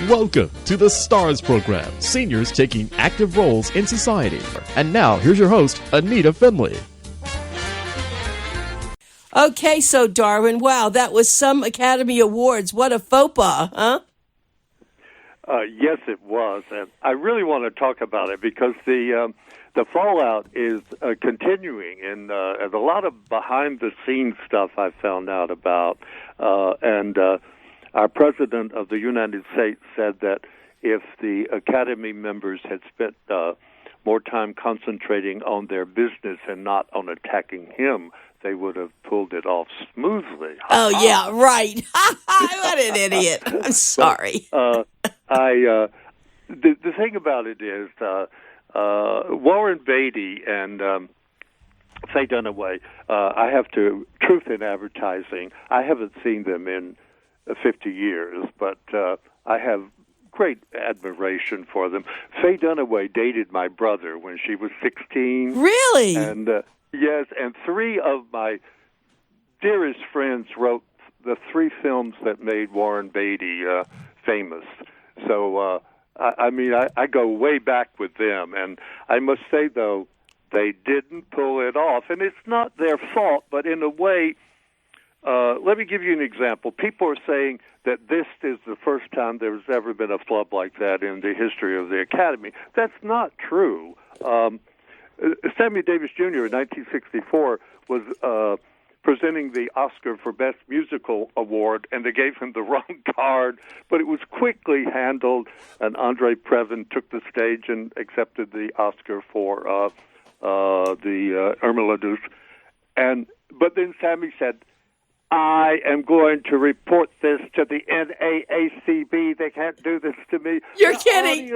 Welcome to the STARS program, seniors taking active roles in society. And now, here's your host, ANITA FINLEY. Okay, so Darwin, wow, that was some Academy Awards. What a faux pas, huh? Yes, it was, and I really want to talk about it because the fallout is continuing, and there's a lot of behind-the-scenes stuff I found out about, and our president of the United States said that if the Academy members had spent more time concentrating on their business and not on attacking him, they would have pulled it off smoothly. Oh, yeah, right. What an idiot. I'm sorry. The thing about it is Warren Beatty and Faye Dunaway, I have to, truth in advertising, I haven't seen them in 50 years, but I have great admiration for them. Faye Dunaway dated my brother when she was 16. Really? And yes, and three of my dearest friends wrote the three films that made Warren Beatty famous. So, I go way back with them. And I must say, though, they didn't pull it off. And it's not their fault, but in a way, let me give you an example. People are saying that this is the first time there's ever been a flub like that in the history of the Academy. That's not true. Sammy Davis Jr. in 1964 was presenting the Oscar for Best Musical Award, and they gave him the wrong card, but it was quickly handled, and Andre Previn took the stage and accepted the Oscar for the Irma la Douce. But then Sammy said, I am going to report this to the NAACP. They can't do this to me. You're kidding.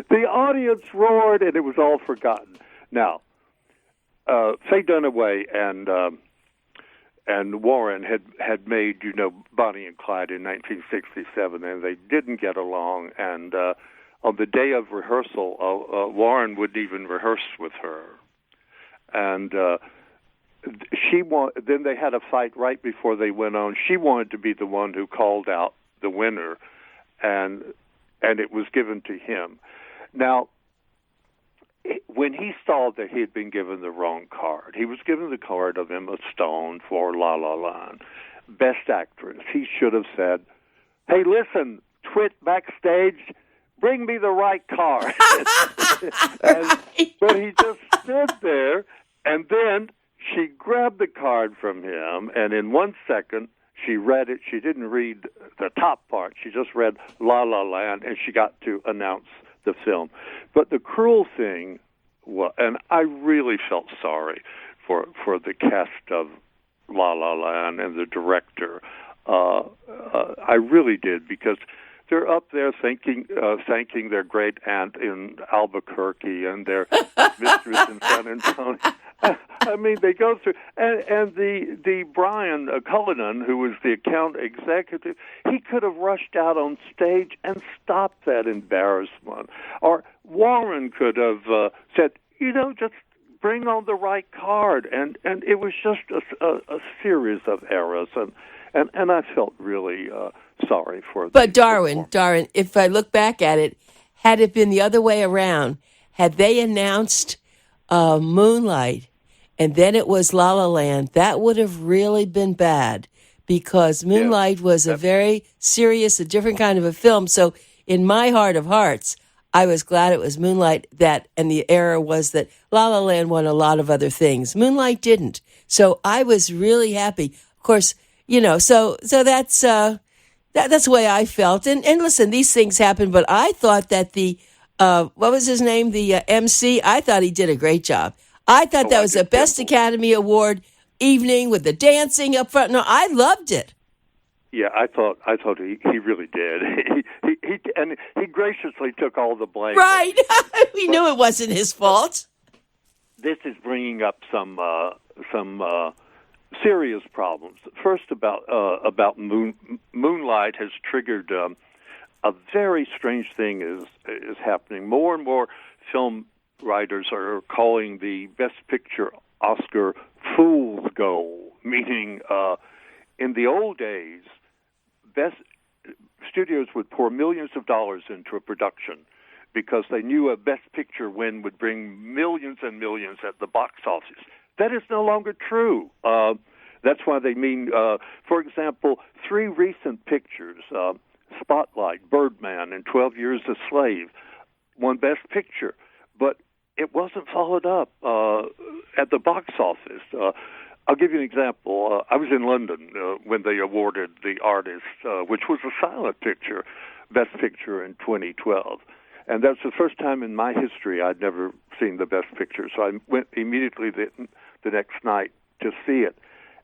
The audience roared, and it was all forgotten. Now, Faye Dunaway and Warren had made, Bonnie and Clyde in 1967, and they didn't get along. And on the day of rehearsal, Warren wouldn't even rehearse with her. And then they had a fight right before they went on. She wanted to be the one who called out the winner, and it was given to him. Now, when he saw that he had been given the wrong card, he was given the card of Emma Stone for La La Land, Best Actress. He should have said, hey, listen, twit backstage, bring me the right card. But he just stood there, and then she grabbed the card from him, and in 1 second, she read it. She didn't read the top part. She just read La La Land, and she got to announce the film. But the cruel thing was, and I really felt sorry for the cast of La La Land and the director. I really did, because they're up there thanking their great aunt in Albuquerque and their mistress in San Antonio. I mean, they go through, and the Brian Cullinan, who was the account executive, he could have rushed out on stage and stopped that embarrassment. Or Warren could have said, just bring on the right card, and it was just a series of errors, and I felt really sorry for. But Darwin, if I look back at it, had it been the other way around, had they announced Moonlight, and then it was La La Land, that would have really been bad, because Moonlight was a very serious, a different kind of a film. So in my heart of hearts, I was glad it was Moonlight and the error was that La La Land won a lot of other things. Moonlight didn't. So I was really happy. Of course, so that's the way I felt. And listen, these things happen, but I thought that what was his name? The MC, I thought he did a great job. I thought that was the best Academy Award evening with the dancing up front. No, I loved it. Yeah, I thought he really did. He graciously took all the blame. Right, we knew it wasn't his fault. This is bringing up some serious problems. First, about Moonlight has triggered a very strange thing is happening. More and more film writers are calling the Best Picture Oscar fool's gold, meaning in the old days, studios would pour millions of dollars into a production because they knew a Best Picture win would bring millions and millions at the box office. That is no longer true. That's why they mean, for example, 3 recent pictures, Spotlight, Birdman, and 12 Years a Slave, won Best Picture, but it wasn't followed up at the box office. I'll give you an example. I was in London when they awarded The Artist, which was a silent picture, Best Picture in 2012. And that's the first time in my history I'd never seen the Best Picture. So I went immediately the next night to see it.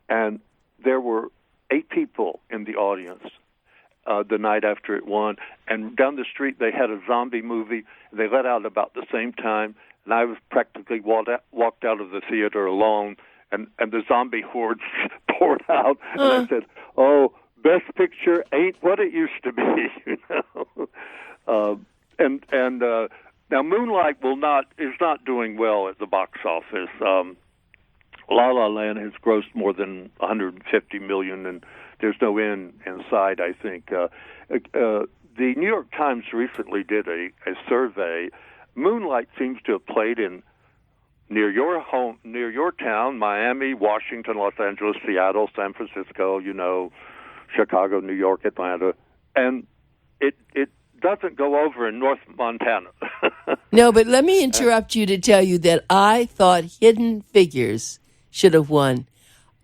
And there were 8 people in the audience the night after it won. And down the street they had a zombie movie. They let out about the same time. And I was practically walked out of the theater alone. And the zombie hordes poured out. And I said, oh, Best Picture ain't what it used to be, you know. And now Moonlight is not doing well at the box office. La La Land has grossed more than $150 million, and there's no end in sight, I think. The New York Times recently did a survey. Moonlight seems to have played in near your home, near your town, Miami, Washington, Los Angeles, Seattle, San Francisco, you know, Chicago, New York, Atlanta, and it doesn't go over in North Montana. No, but let me interrupt you to tell you that I thought Hidden Figures should have won.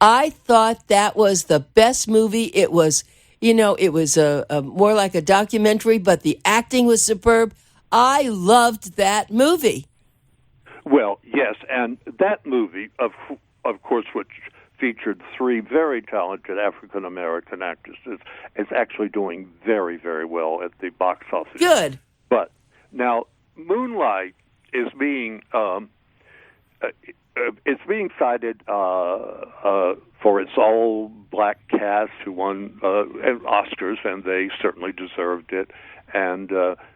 I thought that was the best movie. It was, you know, it was a more like a documentary, but the acting was superb. I loved that movie. Well, yes, and that movie, of course, which featured 3 very talented African-American actresses, is actually doing very, very well at the box office. Good. But now Moonlight is being cited for its all-black cast who won Oscars, and they certainly deserved it, and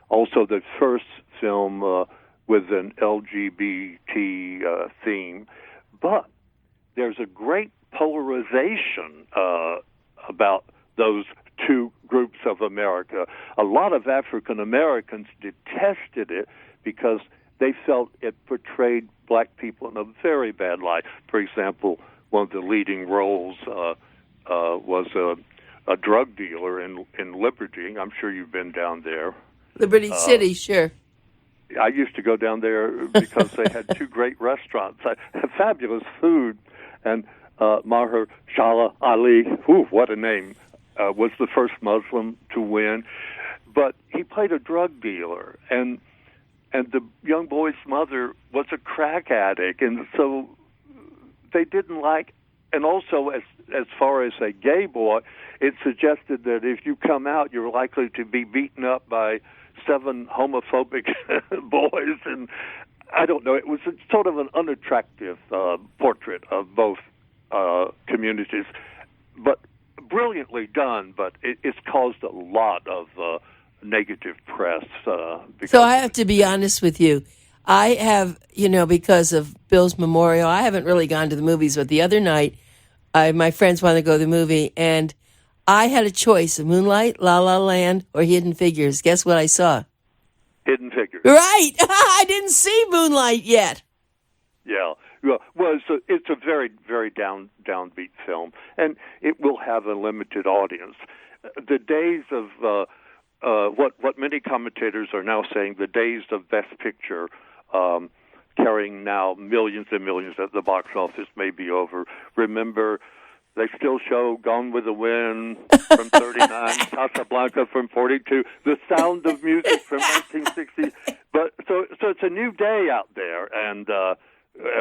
also the first film with an LGBT theme. But there's a great polarization about those 2 groups of America. A lot of African Americans detested it because they felt it portrayed black people in a very bad light. For example, one of the leading roles was a drug dealer in Liberty. I'm sure you've been down there. Liberty City, sure. I used to go down there because they had 2 great restaurants. Had fabulous food. And Mahershala Ali, what a name, was the first Muslim to win. But he played a drug dealer, and the young boy's mother was a crack addict, and so they didn't like. And also, as far as a gay boy, it suggested that if you come out, you're likely to be beaten up by 7 homophobic boys, and I don't know. It was sort of an unattractive portrait of both communities, but brilliantly done. But it's caused a lot of negative press. So I have to be honest with you. I have, because of Bill's memorial, I haven't really gone to the movies. But the other night, my friends wanted to go to the movie, and I had a choice of Moonlight, La La Land, or Hidden Figures. Guess what I saw? Hidden Figures. Right. I didn't see Moonlight yet. Yeah. Well, it's a very, very downbeat film, and it will have a limited audience. The days of what many commentators are now saying, the days of Best Picture carrying now millions and millions at the box office may be over. Remember, they still show Gone with the Wind from 39, Casablanca from 42, The Sound of Music from 1960. But so it's a new day out there, and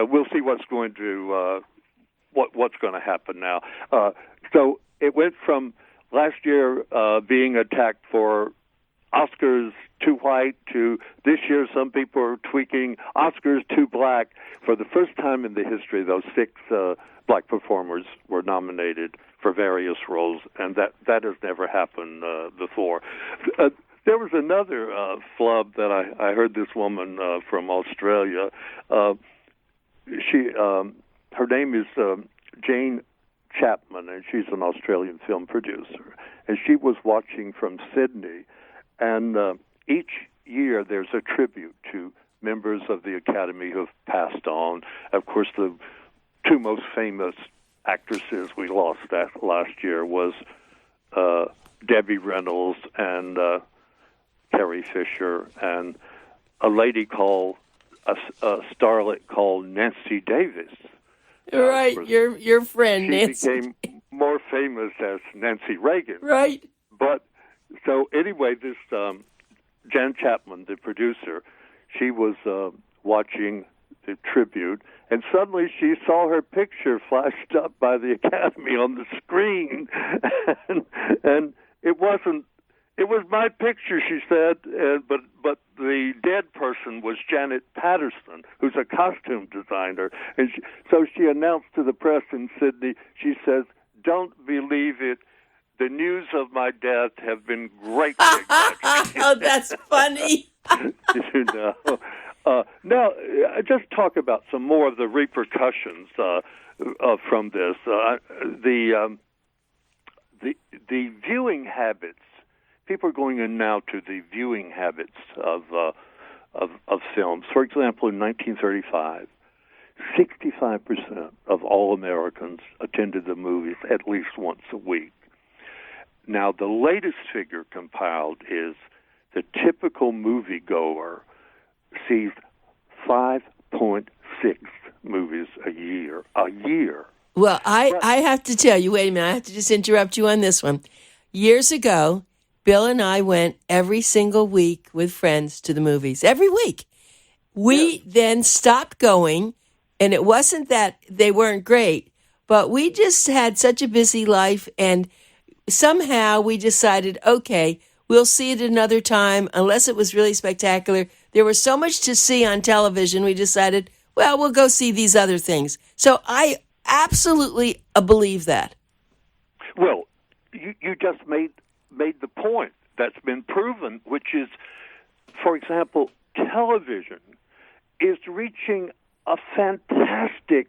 we'll see what's going to happen now. So it went from last year being attacked for Oscars too white to this year some people are tweaking Oscars too black. For the first time in the history, those 6 black performers were nominated for various roles, and that has never happened before. There was another flub that I heard this woman from Australia. Her name is Jane Chapman, and she's an Australian film producer, and she was watching from Sydney, and each year there's a tribute to members of the Academy who've passed on. Of course, the two most famous actresses we lost last year was Debbie Reynolds and Carrie Fisher, and a lady called a starlet called Nancy Davis. Right, your friend Nancy. She became more famous as Nancy Reagan. Right. But so anyway, this Jan Chapman, the producer, she was watching the tribute, and suddenly she saw her picture flashed up by the Academy on the screen, and it wasn't. It was my picture, she said, but the dead person was Janet Patterson, who's a costume designer. And so she announced to the press in Sydney, she says, "Don't believe it. The news of my death have been greatly exaggerated." Oh, that's funny. You know. Now, just talk about some more of the repercussions from this. The viewing habits. People are going in now to the viewing habits of films. For example, in 1935, 65% of all Americans attended the movies at least once a week. Now, the latest figure compiled is the typical moviegoer sees 5.6 movies a year. Well, I have to tell you, wait a minute, I have to just interrupt you on this one. Years ago, Bill and I went every single week with friends to the movies. Every week. We then stopped going, and it wasn't that they weren't great, but we just had such a busy life, and somehow we decided, okay, we'll see it another time, unless it was really spectacular. There was so much to see on television, we decided, well, we'll go see these other things. So I absolutely believe that. Well, you just made the point that's been proven, which is, for example, television is reaching a fantastic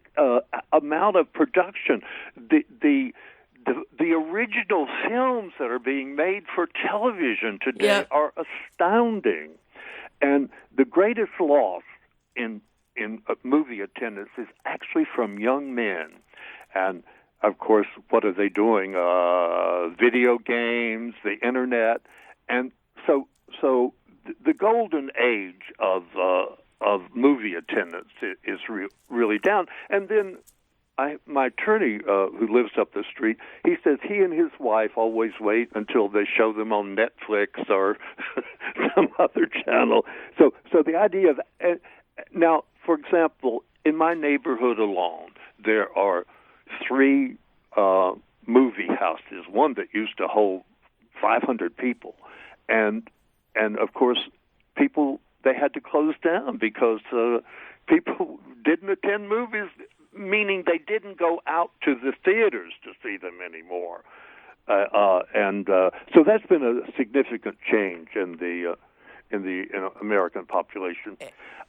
amount of production. The original films that are being made for television today are astounding, and the greatest loss in movie attendance is actually from young men. And of course, what are they doing? Video games, the internet, and so the golden age of movie attendance is really down. And then my attorney, who lives up the street, he says he and his wife always wait until they show them on Netflix or some other channel. So the idea of now, for example, in my neighborhood alone, there are 3 movie houses, one that used to hold 500 people, and of course people, they had to close down because people didn't attend movies, meaning they didn't go out to the theaters to see them anymore, and so that's been a significant change in the American population.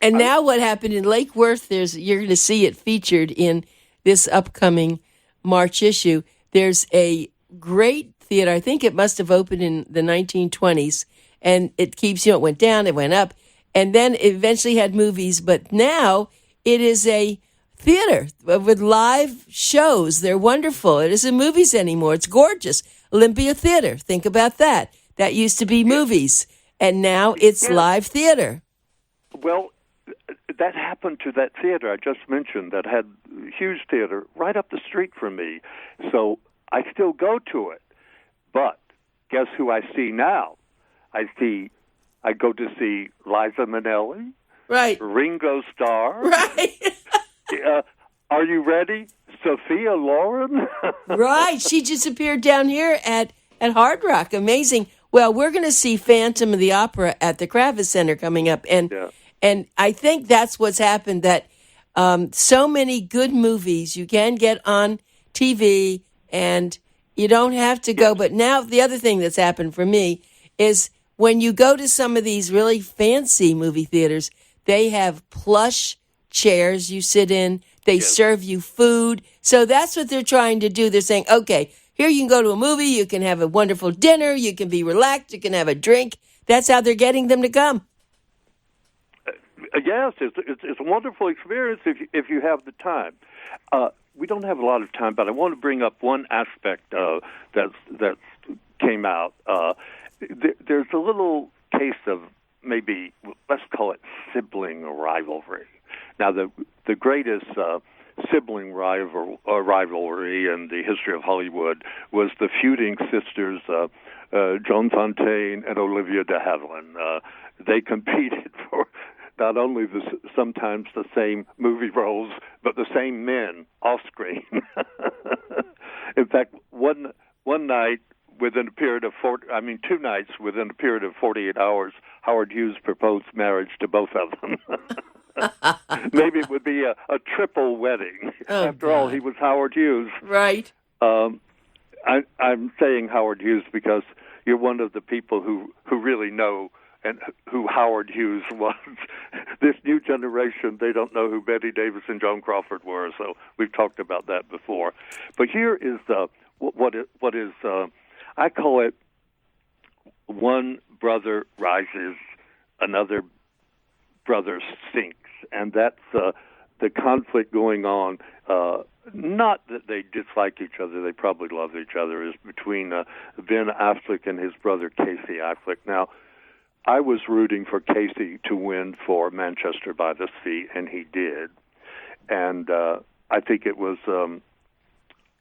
And now what happened in Lake Worth, you're going to see it featured in this upcoming March issue. There's a great theater. I think it must have opened in the 1920s, and it keeps, it went down, it went up, and then it eventually had movies, but now it is a theater with live shows. They're wonderful. It isn't movies anymore. It's gorgeous. Olympia Theater. Think about that. That used to be movies, and now it's live theater. Well, that happened to that theater I just mentioned that had a huge theater right up the street from me. So I still go to it. But guess who I see now? I go to see Liza Minnelli, right? Ringo Starr, right? Are you ready? Sophia Loren. Right. She just appeared down here at Hard Rock. Amazing. Well, we're going to see Phantom of the Opera at the Kravis Center coming up, and I think that's what's happened, that so many good movies you can get on TV, and you don't have to go. But now the other thing that's happened for me is when you go to some of these really fancy movie theaters, they have plush chairs you sit in. They serve you food. So that's what they're trying to do. They're saying, okay, here you can go to a movie. You can have a wonderful dinner. You can be relaxed. You can have a drink. That's how they're getting them to come. Yes, it's a wonderful experience if you have the time. We don't have a lot of time, but I want to bring up one aspect that came out. There's a little case of maybe, let's call it sibling rivalry. Now, the greatest sibling rivalry in the history of Hollywood was the feuding sisters Joan Fontaine and Olivia de Havilland. They competed for not only sometimes the same movie roles, but the same men off screen. In fact, one night within a period of 2 nights within a period of 48 hours, Howard Hughes proposed marriage to both of them. Maybe it would be a triple wedding. After all, he was Howard Hughes. Right. I'm saying Howard Hughes because you're one of the people who really know and who Howard Hughes was. This new generation, they don't know who Betty Davis and Joan Crawford were, so we've talked about that before. But here is what is I call it one brother rises, another brother sinks, and that's the conflict going on. Not that they dislike each other; they probably love each other. Is between Ben Affleck and his brother Casey Affleck. Now, I was rooting for Casey to win for Manchester by the Sea, and he did. And I think it was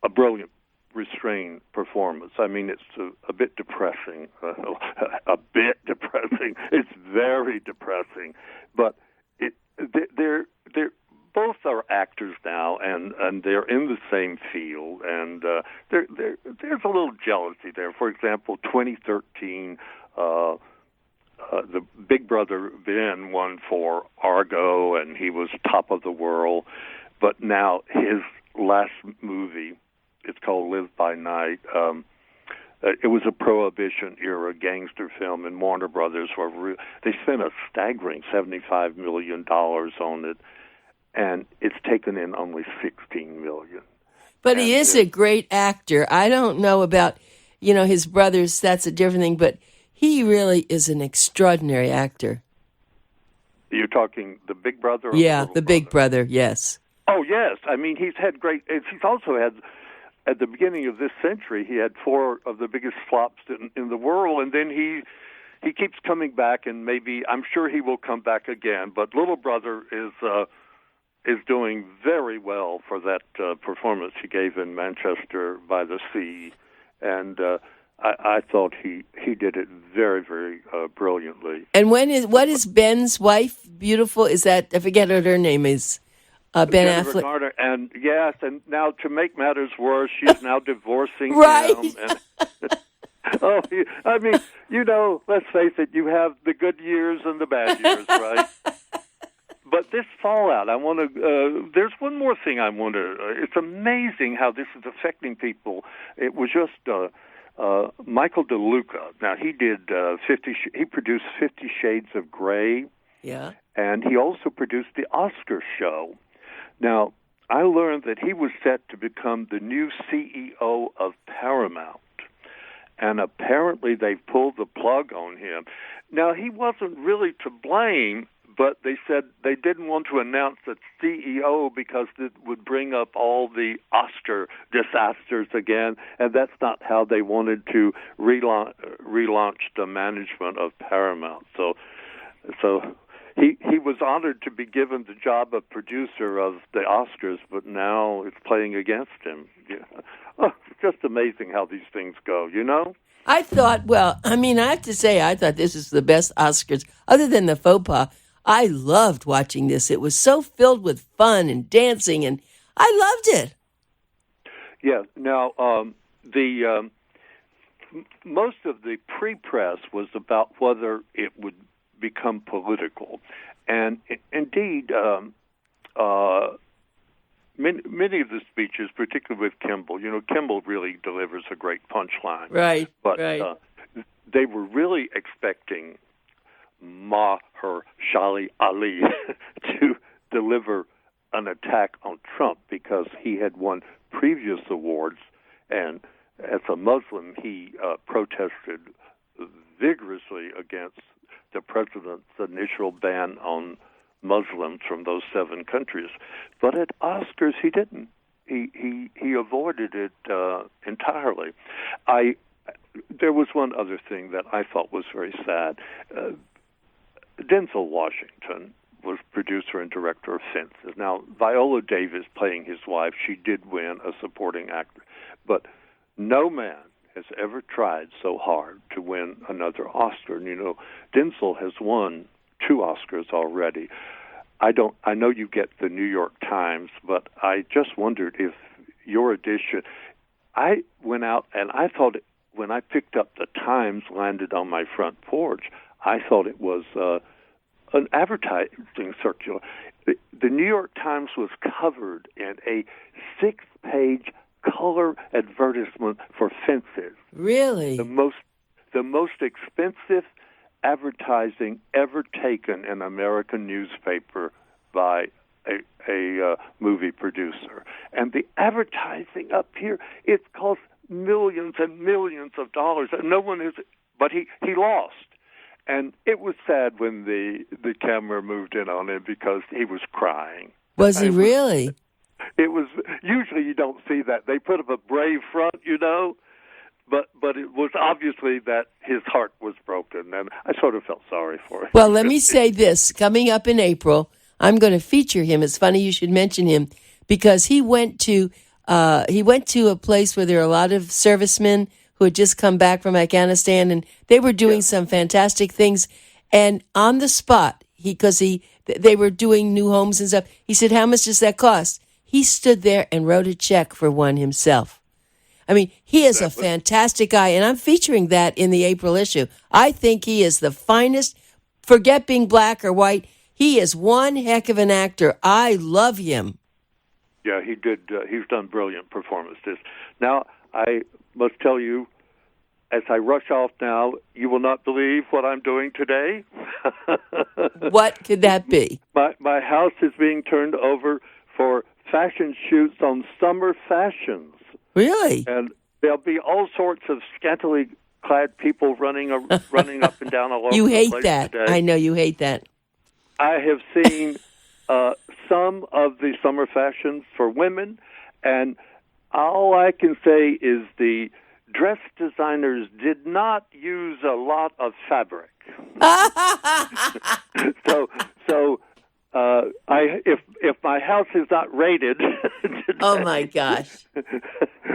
a brilliant, restrained performance. I mean, it's a bit depressing. A bit depressing. It's very depressing. But they're both are actors now, and they're in the same field, and there's a little jealousy there. For example, 2013, the big brother Ben won for Argo, and he was top of the world. But now his last movie, it's called Live by Night. It was a Prohibition-era gangster film, and Warner Brothers they spent a staggering $75 million on it, and it's taken in only $16 million. But he is a great actor. I don't know about, his brothers, that's a different thing, but he really is an extraordinary actor. You're talking the big brother? Or yeah, the big brother? Yes. Oh, yes. I mean, he's also had, at the beginning of this century, he had 4 of the biggest flops in the world, and then he keeps coming back, and I'm sure he will come back again. But Little Brother is doing very well for that performance he gave in Manchester by the Sea, and I thought he did it very, very brilliantly. And what is Ben's wife? Beautiful? Is that, I forget what her name is. Ben Jennifer Affleck. Garner, and yes, and now to make matters worse, she's now divorcing right. him. And, I mean, let's face it, you have the good years and the bad years, right? But this fallout, I want to. There's one more thing I want to. It's amazing how this is affecting people. It was just Michael DeLuca. Now he did He produced 50 Shades of Grey. Yeah. And he also produced the Oscar show. Now I learned that he was set to become the new CEO of Paramount, and apparently they pulled the plug on him. Now he wasn't really to blame. But they said they didn't want to announce the CEO because it would bring up all the Oscar disasters again, and that's not how they wanted to relaunch the management of Paramount. So he was honored to be given the job of producer of the Oscars, but now it's playing against him. Yeah. Oh, it's just amazing how these things go, I thought, I have to say, I thought this is the best Oscars, other than the faux pas. I loved watching this. It was so filled with fun and dancing, and I loved it. Yeah. Now, most of the pre-press was about whether it would become political, and indeed, many of the speeches, particularly with Kimball, Kimball really delivers a great punchline. Right. But right. They were really expecting Mahershala Ali deliver an attack on Trump because he had won previous awards, and as a Muslim, he protested vigorously against the president's initial ban on Muslims from those 7 countries. But at Oscars, he didn't. He avoided it entirely. There was one other thing that I thought was very sad. Denzel Washington was producer and director of Fences. Now, Viola Davis playing his wife, she did win a supporting actor. But no man has ever tried so hard to win another Oscar. And, Denzel has won 2 Oscars already. I know you get the New York Times, but I just wondered if your edition. I went out and I thought when I picked up the Times, landed on my front porch, I thought it was an advertising circular. The New York Times was covered in a 6-page color advertisement for Fences. Really? The most expensive advertising ever taken in an American newspaper by a movie producer. And the advertising up here, it costs millions and millions of dollars. And no one is, but he lost. And it was sad when the camera moved in on him because he was crying. Was he really? It was, usually you don't see that. They put up a brave front, but it was obviously that his heart was broken, and I sort of felt sorry for him. Well, let me say this. Coming up in April, I'm going to feature him. It's funny you should mention him because he went to a place where there are a lot of servicemen who had just come back from Afghanistan, and they were doing some fantastic things. And on the spot, they were doing new homes and stuff, he said, "How much does that cost?" He stood there and wrote a check for one himself. I mean, he is a fantastic guy, and I'm featuring that in the April issue. I think he is the finest. Forget being black or white. He is one heck of an actor. I love him. Yeah, he did. He's done brilliant performances. Now, I must tell you, as I rush off now, you will not believe what I'm doing today. What could that be? My house is being turned over for fashion shoots on summer fashions. Really? And there'll be all sorts of scantily clad people running up and down all over You hate the place that. today. I know you hate that. I have seen some of the summer fashions for women, and all I can say is the dress designers did not use a lot of fabric. So if my house is not rated, today, oh my gosh,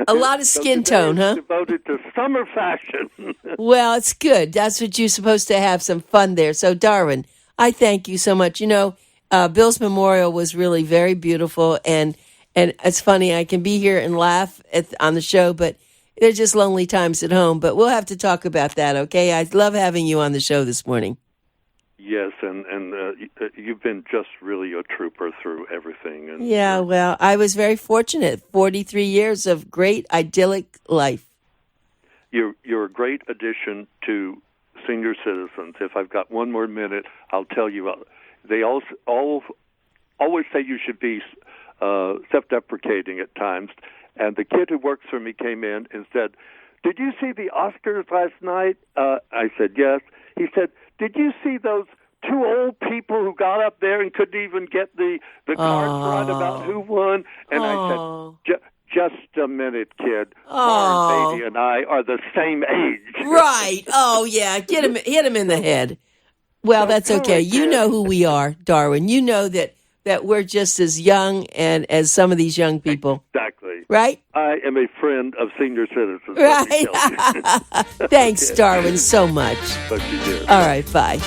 a lot of skin tone, huh? Devoted to summer fashion. Well, it's good. That's what you're supposed to have, some fun there. So, Darwin, I thank you so much. Bill's memorial was really very beautiful, and it's funny. I can be here and laugh on the show, but they're just lonely times at home. But we'll have to talk about that, okay? I love having you on the show this morning. Yes, and you've been just really a trooper through everything. And yeah, well, I was very fortunate. 43 years of great, idyllic life. You're a great addition to senior citizens. If I've got one more minute, I'll tell you. They always say you should be self-deprecating at times. And the kid who works for me came in and said, "Did you see the Oscars last night?" I said, "Yes." He said, "Did you see those 2 old people who got up there and couldn't even get the cards right about who won?" And I said, "Just a minute, kid. Warren Beatty and I are the same age." Right. Oh, yeah. Hit him in the head. Well, that's okay. You know who we are, Darwin. You know that we're just as young and as some of these young people. Exactly. Right? I am a friend of senior citizens. Right. Thanks, Darwin, so much. But you did. All right. Bye.